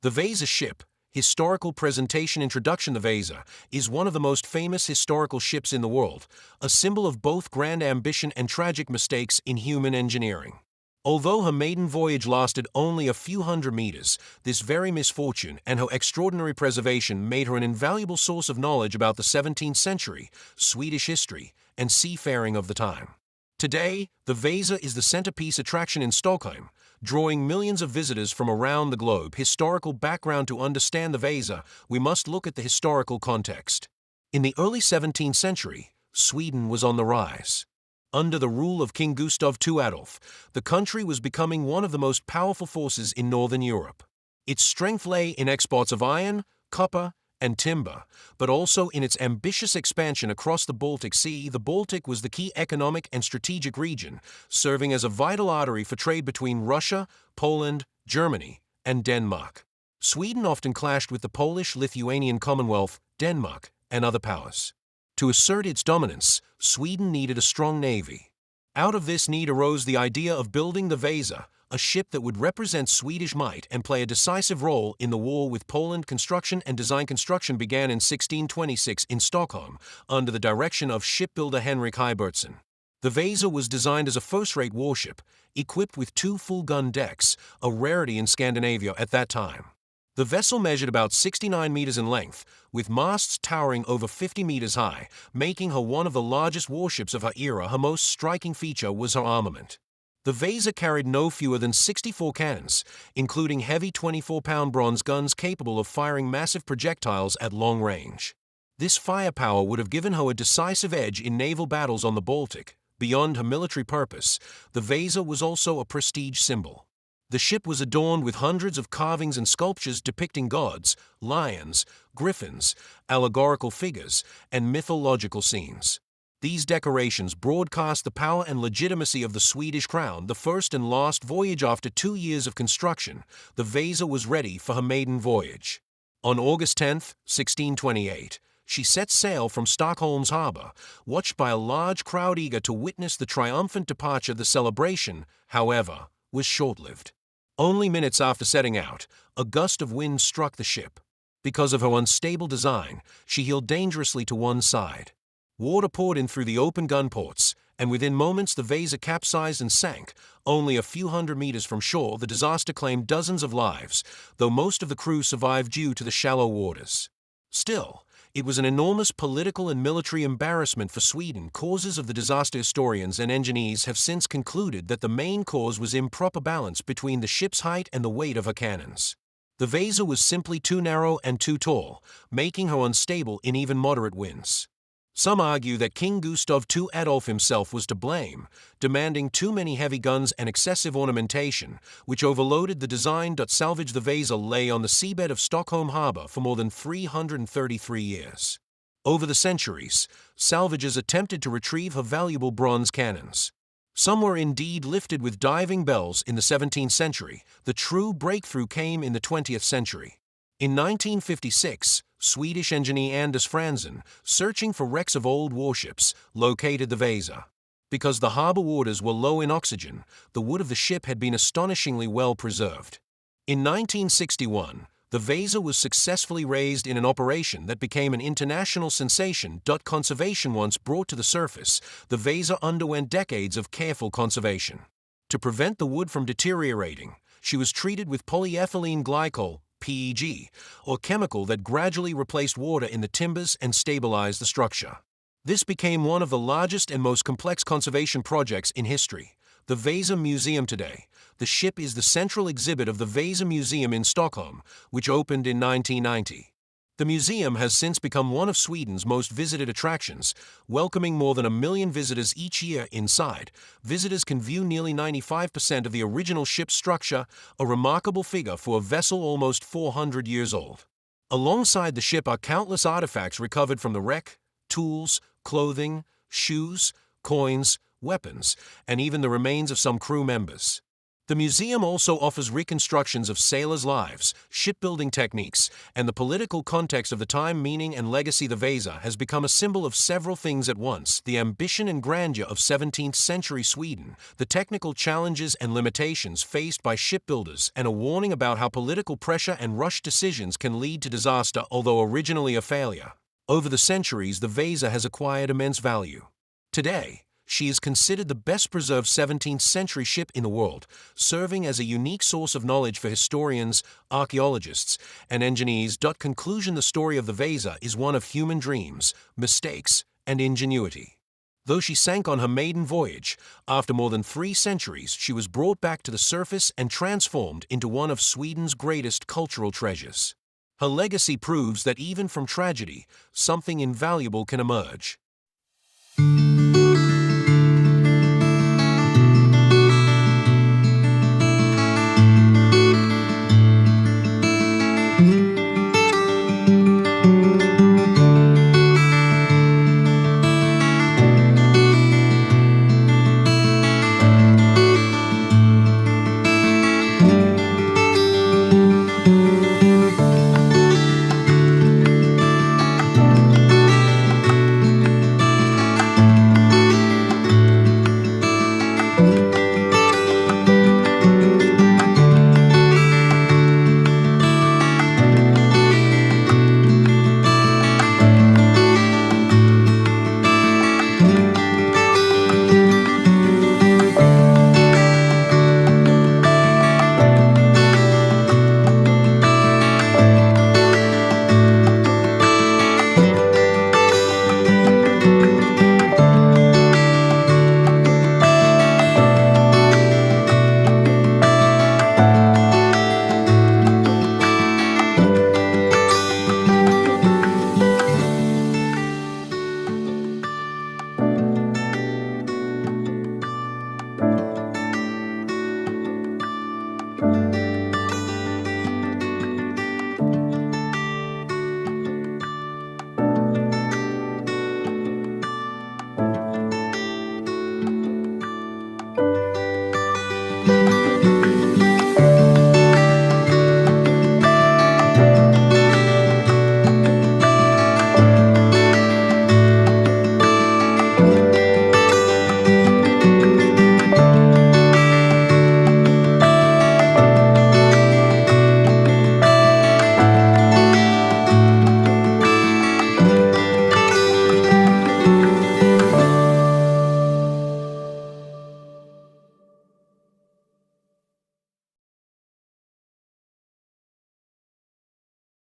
The Vasa ship, historical presentation introduction. The Vasa is one of the most famous historical ships in the world, a symbol of both grand ambition and tragic mistakes in human engineering. Although her maiden voyage lasted only a few hundred meters, this very misfortune and her extraordinary preservation made her an invaluable source of knowledge about the 17th century, Swedish history, and seafaring of the time. Today, the Vasa is the centerpiece attraction in Stockholm, drawing millions of visitors from around the globe. Historical background. To understand the Vasa, we must look at the historical context. In the early 17th century, Sweden was on the rise. Under the rule of King Gustav II Adolf, the country was becoming one of the most powerful forces in Northern Europe. Its strength lay in exports of iron, copper, and timber, but also in its ambitious expansion across the Baltic Sea. The Baltic was the key economic and strategic region, serving as a vital artery for trade between Russia, Poland, Germany, and Denmark. Sweden often clashed with the Polish-Lithuanian Commonwealth, Denmark, and other powers. To assert its dominance, Sweden needed a strong navy. Out of this need arose the idea of building the Vasa, a ship that would represent Swedish might and play a decisive role in the war with Poland. Construction and design. Construction began in 1626 in Stockholm, under the direction of shipbuilder Henrik Heibertson. The Vasa was designed as a first-rate warship, equipped with 2 full-gun decks, a rarity in Scandinavia at that time. The vessel measured about 69 meters in length, with masts towering over 50 meters high, making her one of the largest warships of her era. Her most striking feature was her armament. The Vasa carried no fewer than 64 cannons, including heavy 24-pound bronze guns capable of firing massive projectiles at long range. This firepower would have given her a decisive edge in naval battles on the Baltic. Beyond her military purpose, the Vasa was also a prestige symbol. The ship was adorned with hundreds of carvings and sculptures depicting gods, lions, griffins, allegorical figures, and mythological scenes. These decorations broadcast the power and legitimacy of the Swedish crown. The first and last voyage. After 2 years of construction, the Vasa was ready for her maiden voyage. On August 10, 1628, she set sail from Stockholm's harbor, watched by a large crowd eager to witness the triumphant departure. The celebration, however, was short-lived. Only minutes after setting out, a gust of wind struck the ship. Because of her unstable design, she heeled dangerously to one side. Water poured in through the open gun ports, and within moments the Vasa capsized and sank. Only a few hundred meters from shore, the disaster claimed dozens of lives, though most of the crew survived due to the shallow waters. Still, it was an enormous political and military embarrassment for Sweden. Causes of the disaster. Historians and engineers have since concluded that the main cause was improper balance between the ship's height and the weight of her cannons. The Vasa was simply too narrow and too tall, making her unstable in even moderate winds. Some argue that King Gustav II Adolf himself was to blame, demanding too many heavy guns and excessive ornamentation, which overloaded the design. Salvage. The Vasa lay on the seabed of Stockholm harbor for more than 333 years. Over the centuries, salvagers attempted to retrieve her valuable bronze cannons. Some were indeed lifted with diving bells in the 17th century. The true breakthrough came in the 20th century. In 1956, Swedish engineer Anders Franzen, searching for wrecks of old warships, located the Vasa. Because the harbor waters were low in oxygen, the wood of the ship had been astonishingly well preserved. In 1961, the Vasa was successfully raised in an operation that became an international sensation. Conservation. Once brought to the surface, the Vasa underwent decades of careful conservation. To prevent the wood from deteriorating, she was treated with polyethylene glycol, PEG, or chemical that gradually replaced water in the timbers and stabilized the structure. This became one of the largest and most complex conservation projects in history. The Vasa Museum. Today, the ship is the central exhibit of the Vasa Museum in Stockholm, which opened in 1990. The museum has since become one of Sweden's most visited attractions, welcoming more than 1 million visitors each year. Inside, visitors can view nearly 95% of the original ship's structure, a remarkable figure for a vessel almost 400 years old. Alongside the ship are countless artifacts recovered from the wreck: tools, clothing, shoes, coins, weapons, and even the remains of some crew members. The museum also offers reconstructions of sailors' lives, shipbuilding techniques, and the political context of the time. Meaning and legacy. The Vasa has become a symbol of several things at once: the ambition and grandeur of 17th century Sweden, the technical challenges and limitations faced by shipbuilders, and a warning about how political pressure and rushed decisions can lead to disaster. Although originally a failure, over the centuries the Vasa has acquired immense value. Today, she is considered the best-preserved 17th-century ship in the world, serving as a unique source of knowledge for historians, archaeologists, and engineers. Conclusion: the story of the Vasa is one of human dreams, mistakes, and ingenuity. Though she sank on her maiden voyage, after more than 3 centuries she was brought back to the surface and transformed into one of Sweden's greatest cultural treasures. Her legacy proves that even from tragedy, something invaluable can emerge.